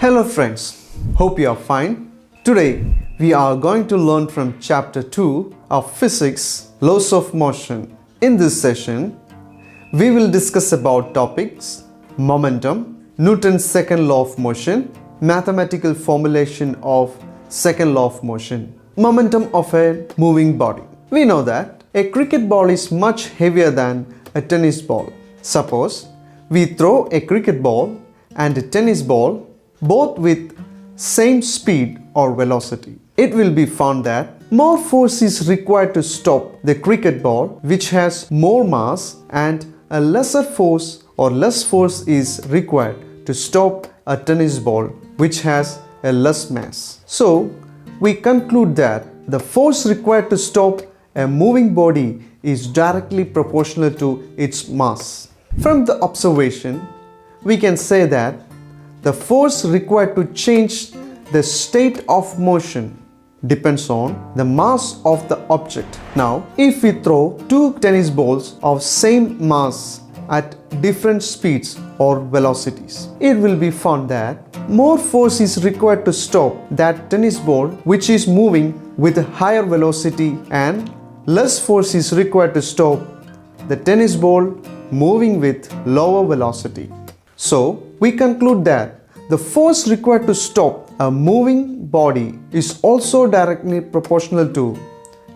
Hello friends, hope you are fine. Today we are going to learn from chapter 2 of physics, laws of motion. In this session, we will discuss about topics momentum, Newton's second law of motion, mathematical formulation of second law of motion, momentum of a moving body. We know that a cricket ball is much heavier than a tennis ball. Suppose we throw a cricket ball and a tennis ball both with same speed or velocity. It will be found that more force is required to stop the cricket ball which has more mass, and a lesser force or less force is required to stop a tennis ball which has a less mass. So we conclude that the force required to stop a moving body is directly proportional to its mass. From the observation, we can say that the force required to change the state of motion depends on the mass of the object. Now, if we throw two tennis balls of same mass at different speeds or velocities, it will be found that more force is required to stop that tennis ball which is moving with a higher velocity, and less force is required to stop the tennis ball moving with lower velocity. So, we conclude that the force required to stop a moving body is also directly proportional to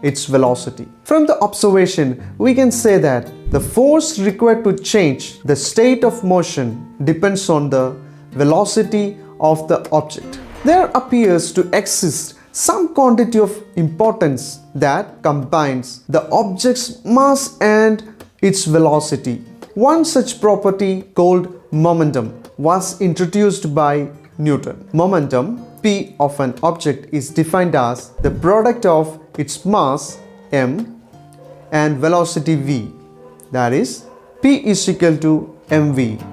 its velocity. From the observation, we can say that the force required to change the state of motion depends on the velocity of the object. There appears to exist some quantity of importance that combines the object's mass and its velocity. One such property called momentum was introduced by Newton. Momentum P of an object is defined as the product of its mass m and velocity v, that is P is equal to mv.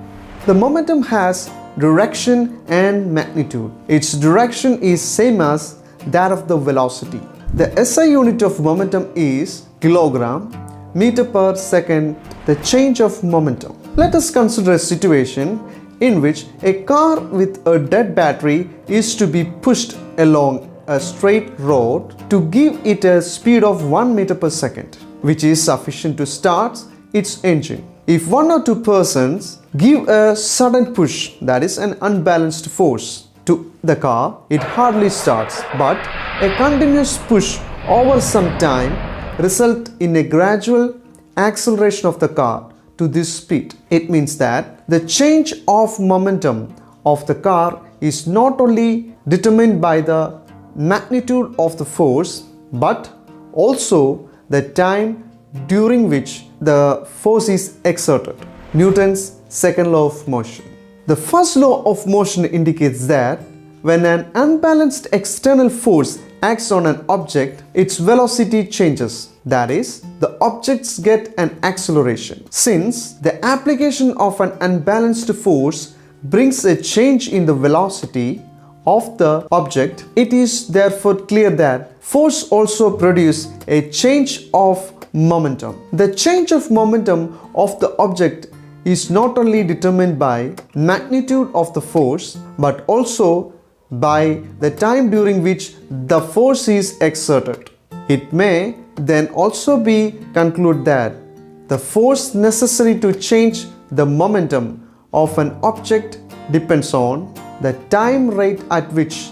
The momentum has direction and magnitude. Its direction is same as that of the velocity. The SI unit of momentum is kilogram meter per second, the change of momentum. Let us consider a situation in which a car with a dead battery is to be pushed along a straight road to give it a speed of 1 meter per second, which is sufficient to start its engine. If one or two persons give a sudden push, that is an unbalanced force, to the car, it hardly starts, but a continuous push over some time results in a gradual acceleration of the car to this speed. It means that the change of momentum of the car is not only determined by the magnitude of the force, but also the time during which the force is exerted. Newton's second law of motion. The first law of motion indicates that when an unbalanced external force acts on an object, its velocity changes. That is, the objects get an acceleration. Since the application of an unbalanced force brings a change in the velocity of the object, it is therefore clear that force also produces a change of momentum. The change of momentum of the object is not only determined by magnitude of the force, but also by the time during which the force is exerted. It may then also be concluded that the force necessary to change the momentum of an object depends on the time rate at which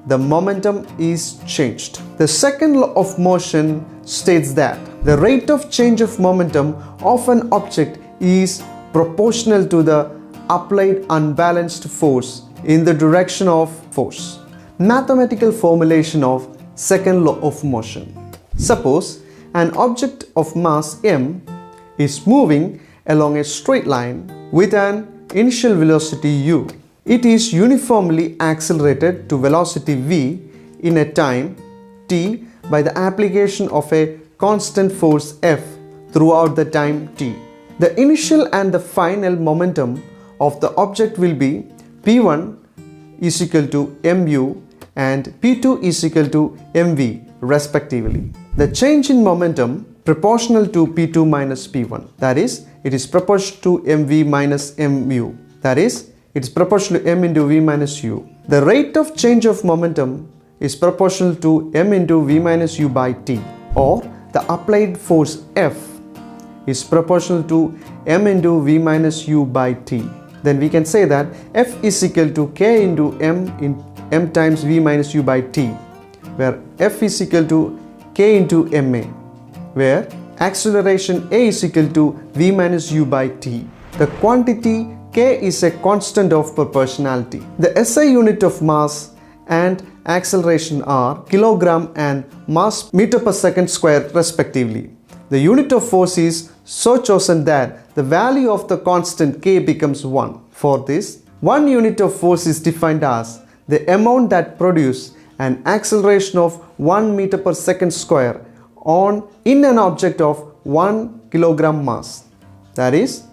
the momentum is changed. The second law of motion states that the rate of change of momentum of an object is proportional to the applied unbalanced force in the direction of force. Mathematical formulation of second law of motion. Suppose an object of mass m is moving along a straight line with an initial velocity u. It is uniformly accelerated to velocity v in a time t by the application of a constant force F throughout the time t. The initial and the final momentum of the object will be P1 is equal to mu and P2 is equal to mv respectively. The change in momentum proportional to P2 minus P1, that is, it is proportional to mv minus mu, that is, it's proportional to m into v minus u. The rate of change of momentum is proportional to m into v minus u by t, or the applied force F is proportional to m into v minus u by t. Then we can say that F is equal to k into m times v minus u by t, where F is equal to k into ma, where acceleration a is equal to v minus u by t. The quantity k is a constant of proportionality. The SI unit of mass and acceleration are kilogram and mass meter per second square respectively. The unit of force is so chosen that the value of the constant k becomes 1. For this, 1 unit of force is defined as the amount that produces an acceleration of 1 meter per second square in an object of 1 kilogram mass. That is,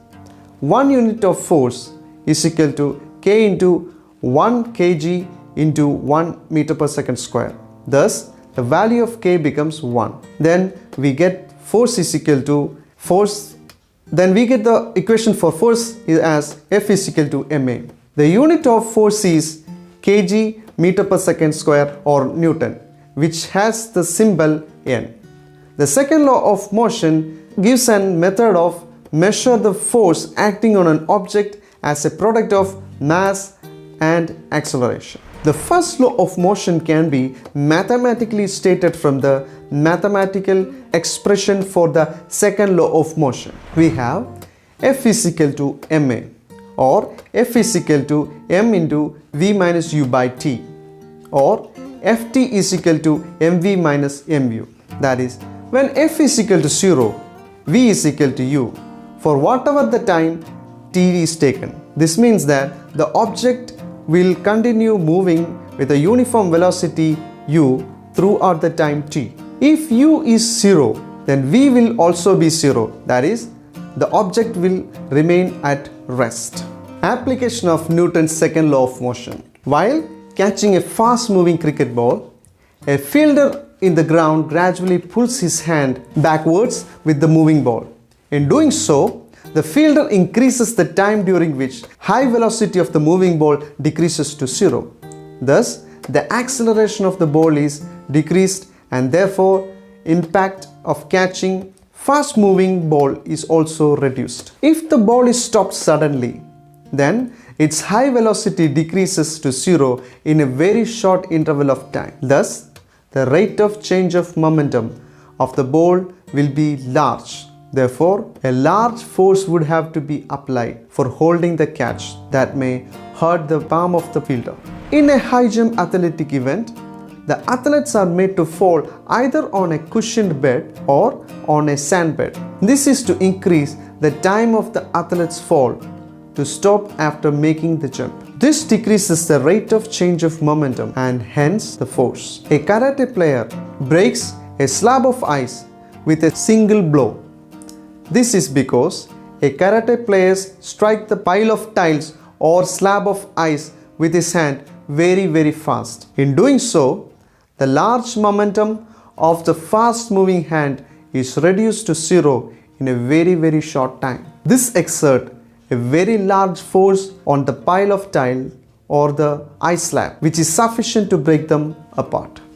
1 unit of force is equal to k into 1 kg into 1 meter per second square. Thus, the value of k becomes 1. Then we get force is equal to force. Then we get the equation for force as F is equal to ma. The unit of force is kg meter per second square or Newton, which has the symbol N. The second law of motion gives a method of measure the force acting on an object as a product of mass and acceleration. The first law of motion can be mathematically stated from the mathematical expression for the second law of motion. We have F is equal to ma, or F is equal to m into v minus u by t, or Ft is equal to mv minus mu. That is, when F is equal to 0, v is equal to u for whatever the time t is taken. This means that the object will continue moving with a uniform velocity u throughout the time t. If u is 0, then v will also be 0. That is, the object will remain at rest. Application of Newton's second law of motion. While catching a fast moving cricket ball, a fielder in the ground gradually pulls his hand backwards with the moving ball. In doing so, the fielder increases the time during which high velocity of the moving ball decreases to 0. Thus, the acceleration of the ball is decreased, and therefore impact of catching fast moving ball is also reduced. If the ball is stopped suddenly, then its high velocity decreases to 0 in a very short interval of time. Thus, the rate of change of momentum of the ball will be large. Therefore, a large force would have to be applied for holding the catch that may hurt the palm of the fielder. In a high jump athletic event, the athletes are made to fall either on a cushioned bed or on a sand bed. This is to increase the time of the athlete's fall to stop after making the jump. This decreases the rate of change of momentum and hence the force. A karate player breaks a slab of ice with a single blow. This is because a karate player strikes the pile of tiles or slab of ice with his hand very fast. In doing so, the large momentum of the fast moving hand is reduced to 0 in a very short time. This exerts a very large force on the pile of tile or the ice slab, which is sufficient to break them apart.